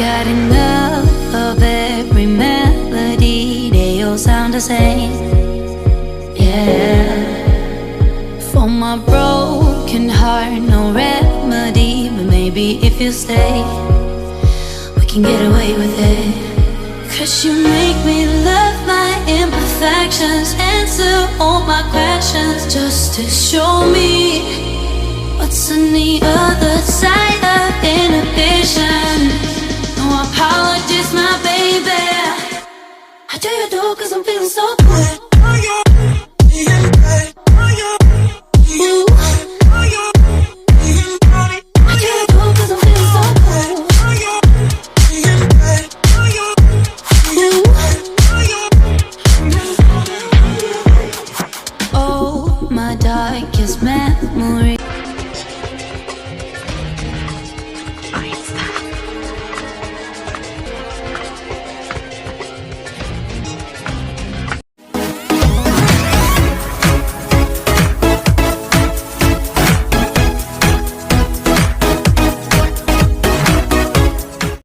got enough of every melody, they all sound the same. Yeah. For my broken heart, no remedy, but maybe if you stay, we can get away with it. 'Cause you make me love my imperfections, answer all my questions, just to show me what's on the other side of inhibition. No apologies, my baby. I do you do 'cause I'm feeling so good.